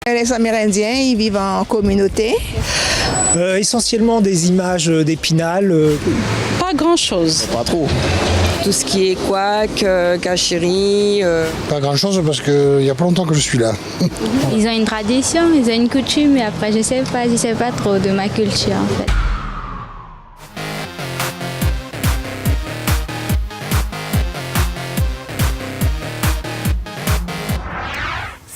Les Amérindiens, ils vivent en communauté. Essentiellement des images d'Épinal. Pas grand-chose. Pas trop. Tout ce qui est couac, cachiri. Pas grand-chose parce qu'il n'y a pas longtemps que je suis là. Ils ont une tradition, ils ont une coutume, mais après je sais pas trop de ma culture en fait.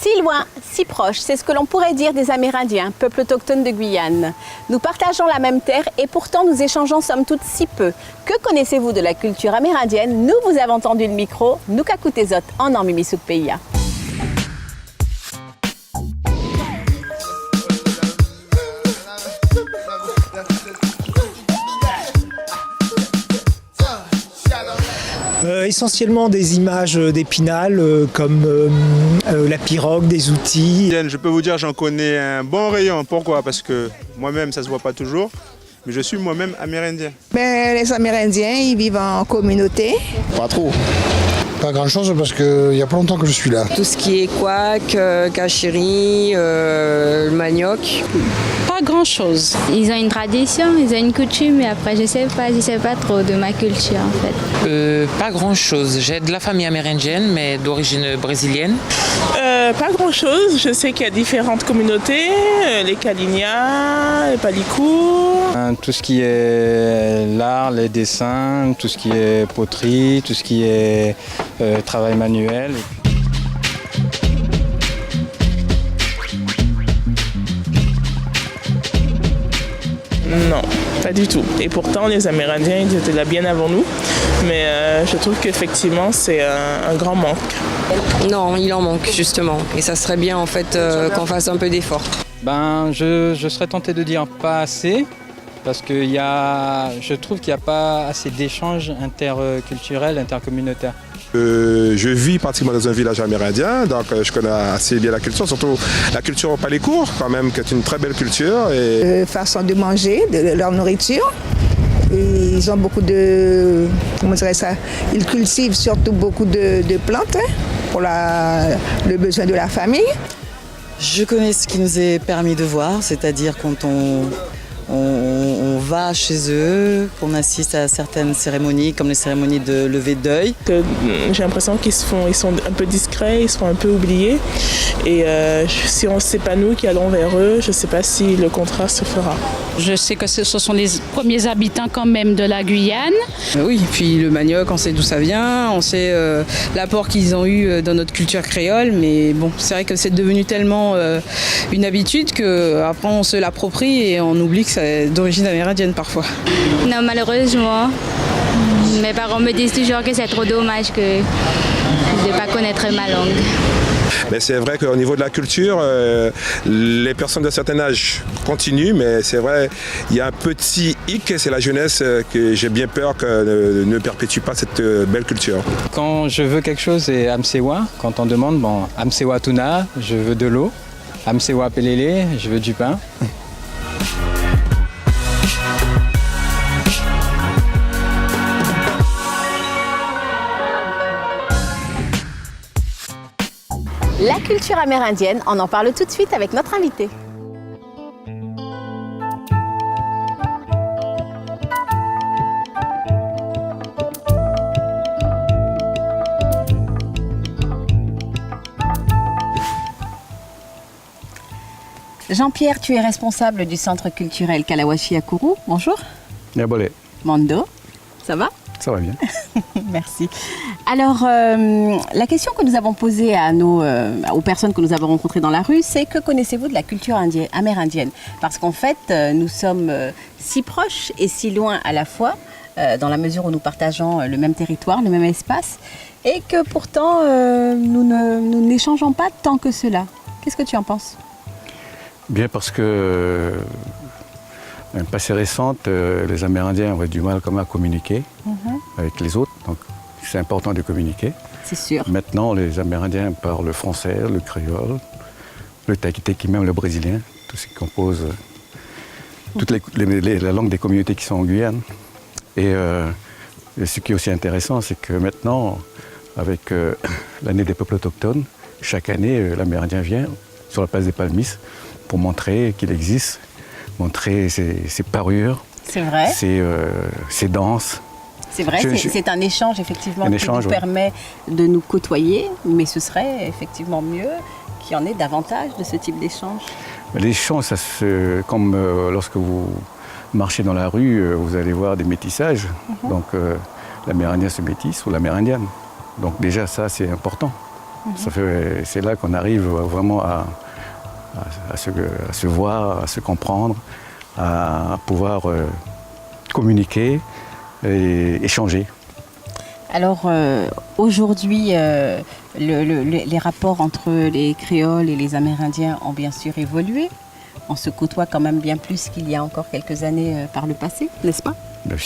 Si loin, si proche, c'est ce que l'on pourrait dire des Amérindiens, peuple autochtone de Guyane. Nous partageons la même terre et pourtant nous échangeons somme toute si peu. Que connaissez-vous de la culture amérindienne? Nous vous avons tendu le micro, nous kakutezot en Mimisouk Peya. Essentiellement des images d'Épinal comme la pirogue, des outils. Je peux vous dire j'en connais un bon rayon. Pourquoi? Parce que moi-même ça se voit pas toujours, mais je suis moi-même amérindien. Les Amérindiens, ils vivent en communauté. Pas trop. Pas grand-chose parce qu'il n'y a pas longtemps que je suis là. Tout ce qui est couac, cachiri, le manioc. Pas grand-chose. Ils ont une tradition, ils ont une coutume, mais après je sais pas trop de ma culture en fait. Pas grand-chose. J'ai de la famille amérindienne, mais d'origine brésilienne. Pas grand-chose. Je sais qu'il y a différentes communautés, les Kalinia, les Palicou. Tout ce qui est l'art, les dessins, tout ce qui est poterie, tout ce qui est travail manuel. Non, pas du tout. Et pourtant, les Amérindiens, ils étaient là bien avant nous. Mais je trouve qu'effectivement, c'est un grand manque. Non, il en manque justement. Et ça serait bien en fait qu'on fasse un peu d'effort. Je serais tenté de dire pas assez, parce que je trouve qu'il n'y a pas assez d'échanges interculturels, intercommunautaires. Je vis pratiquement dans un village amérindien, donc je connais assez bien la culture, surtout la culture au Palécourt, quand même, qui est une très belle culture. Façon de manger, de leur nourriture. Et ils ont beaucoup de... Comment dirais ça? Ils cultivent surtout beaucoup de plantes pour le besoin de la famille. Je connais ce qui nous est permis de voir, c'est-à-dire quand on va chez eux, qu'on assiste à certaines cérémonies, comme les cérémonies de lever de deuil. J'ai l'impression qu'ils sont un peu discrets, ils sont un peu oubliés. Et si c'est pas nous qui allons vers eux, je ne sais pas si le contrat se fera. Je sais que ce sont les premiers habitants quand même de la Guyane. Oui, puis le manioc, on sait d'où ça vient, on sait l'apport qu'ils ont eu dans notre culture créole, mais bon, c'est vrai que c'est devenu tellement une habitude qu'après on se l'approprie et on oublie que c'est d'origine amérindienne parfois. Non, malheureusement, mes parents me disent toujours que c'est trop dommage de ne pas connaître ma langue. Mais c'est vrai qu'au niveau de la culture, les personnes d'un certain âge continuent, mais c'est vrai, il y a un petit hic, c'est la jeunesse que j'ai bien peur que ne perpétue pas cette belle culture. Quand je veux quelque chose, c'est Amsewa. Quand on demande, Amsewa Tuna, je veux de l'eau. Amsewa Pelele, je veux du pain. La culture amérindienne, on en parle tout de suite avec notre invité. Jean-Pierre, tu es responsable du centre culturel Kalawashi à Kourou. Bonjour. Yabolé. Mando, ça va? Ça va bien. Merci. Alors, la question que nous avons posée aux personnes que nous avons rencontrées dans la rue, c'est que connaissez-vous de la culture amérindienne? Parce qu'en fait, nous sommes si proches et si loin à la fois, dans la mesure où nous partageons le même territoire, le même espace, et que pourtant, nous n'échangeons pas tant que cela. Qu'est-ce que tu en penses? Bien, parce que dans le passé récent, les Amérindiens avaient du mal à communiquer avec les autres. Donc, c'est important de communiquer. C'est sûr. Maintenant, les Amérindiens parlent le français, le créole, le taïteki, même le brésilien, tout ce qui compose toutes la langue des communautés qui sont en Guyane. Et ce qui est aussi intéressant, c'est que maintenant, avec l'année des peuples autochtones, chaque année, l'Amérindien vient sur la place des Palmistes pour montrer qu'il existe, montrer ses parures, c'est vrai. Ses danses. C'est vrai, c'est un échange effectivement un qui échange, nous permet de nous côtoyer, mais ce serait effectivement mieux qu'il y en ait davantage de ce type d'échange. L'échange, comme lorsque vous marchez dans la rue, vous allez voir des métissages. Donc l'Amérindien se métisse ou l'Amérindienne. Donc déjà ça c'est important. C'est là qu'on arrive vraiment à se voir, à se comprendre, à pouvoir communiquer et échanger. Alors aujourd'hui, les rapports entre les créoles et les Amérindiens ont bien sûr évolué. On se côtoie quand même bien plus qu'il y a encore quelques années par le passé, n'est-ce pas? Bien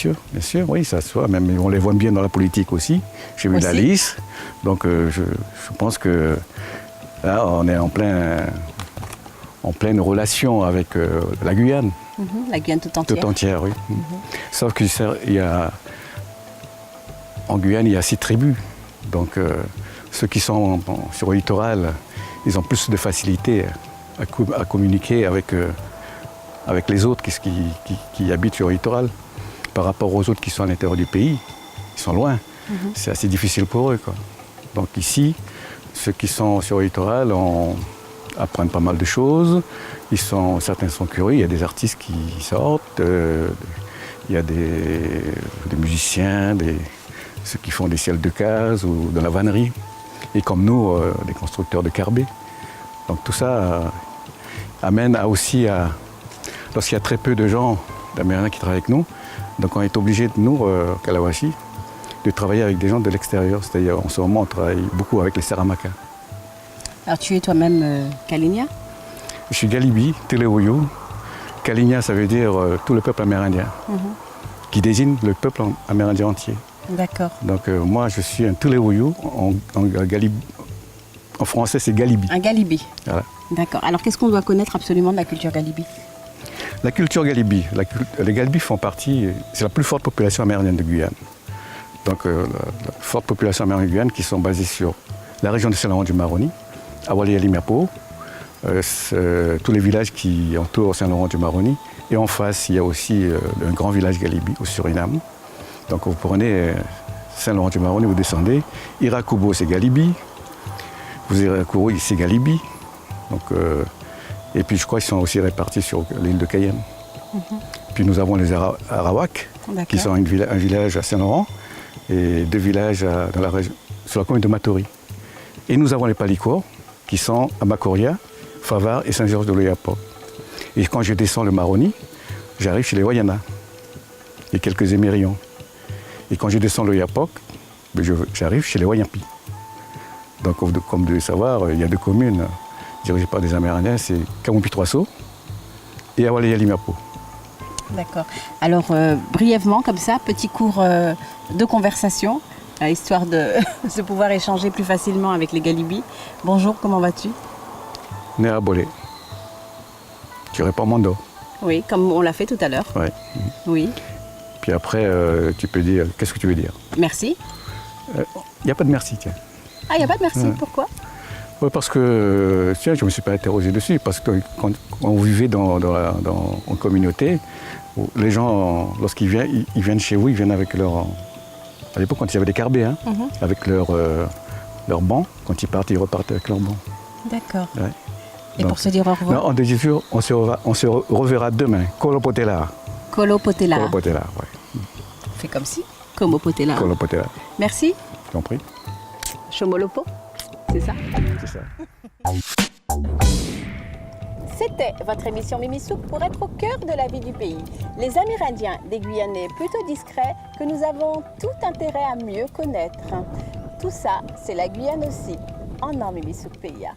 sûr, oui, ça se voit. Même on les voit bien dans la politique aussi. J'ai vu la liste. Donc je pense que là, on est en pleine relation avec la Guyane. La Guyane tout entière. Tout entière, oui. Sauf que en Guyane, il y a 6 tribus. Donc ceux qui sont sur le littoral, ils ont plus de facilité à communiquer avec les autres qui habitent sur le littoral. Par rapport aux autres qui sont à l'intérieur du pays, ils sont loin. C'est assez difficile pour eux, quoi. Donc ici, ceux qui sont sur le littoral apprennent pas mal de choses. Certains sont curieux, il y a des artistes qui sortent, il y a des musiciens, ceux qui font des ciels de case ou de la vannerie. Et comme nous, des constructeurs de carbet. Donc tout ça amène aussi à, lorsqu'il y a très peu de gens d'Amérindiens qui travaillent avec nous, donc on est obligé, nous, Kalawasi, de travailler avec des gens de l'extérieur. C'est-à-dire, en ce moment, on travaille beaucoup avec les Saramaka. Alors tu es toi-même Kalinia? Je suis Galibi, Telewoyo. Kalinia, ça veut dire tout le peuple amérindien, qui désigne le peuple amérindien entier. D'accord. Donc moi, je suis un Telewoyo. En français, c'est Galibi. Un Galibi. Voilà. D'accord. Alors qu'est-ce qu'on doit connaître absolument de la culture Galibi? La culture Galibi. Les Galibis font partie, c'est la plus forte population amérindienne de Guyane. Donc la forte population amérindienne de Guyane qui sont basées sur la région de Saint-Laurent-du-Maroni, Awali-Yali-Miapo, tous les villages qui entourent Saint-Laurent-du-Maroni. Et en face, il y a aussi un grand village Galibi au Suriname. Donc vous prenez Saint-Laurent-du-Maroni, vous descendez. Irakubo, c'est Galibi. Vous irez c'est Galibi. Donc, et puis je crois qu'ils sont aussi répartis sur l'île de Cayenne. Puis nous avons les Arawak, qui sont un village à Saint-Laurent et 2 villages sur la commune de Matori. Et nous avons les Palicos, qui sont à Macoria, Favar et Saint-Georges de l'Oyapock. Et quand je descends le Maroni, j'arrive chez les Wayana et quelques Émérions. Et quand je descends l'Oyapock, j'arrive chez les Wayampi. Donc comme vous devez savoir, il y a 2 communes dirigées par des Amérindiens, c'est Kamoupi-Troisseau et Awali-Yali-Miapo. D'accord. Alors brièvement, comme ça, petit cours de conversation, histoire de pouvoir échanger plus facilement avec les Galibis. Bonjour, comment vas-tu? Néa Bolé. Tu réponds Mondo. Oui, comme on l'a fait tout à l'heure. Ouais. Oui. Puis après, tu peux dire, qu'est-ce que tu veux dire? Merci. Il n'y a pas de merci, tiens. Ah, il n'y a pas de merci, pourquoi? Ouais, parce que, tiens, je ne me suis pas interrogé dessus, parce que quand on vivait en communauté, les gens, lorsqu'ils viennent, ils viennent chez vous, ils viennent avec leur... À l'époque, quand il y avait des carbets, avec leur banc, quand ils partent, ils repartent avec leur banc. D'accord. Ouais. Et donc, pour se dire au revoir? Non, on dit toujours, on se reverra demain. Kolopotela. Kolopotela. Kolopotela, oui. On fait comme si. Kolopotela. Kolopotela. Merci. Je t'en prie. Chomolopo, c'est ça? C'est ça. C'était votre émission Mimisouk pour être au cœur de la vie du pays. Les Amérindiens des Guyanais plutôt discrets que nous avons tout intérêt à mieux connaître. Tout ça, c'est la Guyane aussi, en Mimisouk Pays.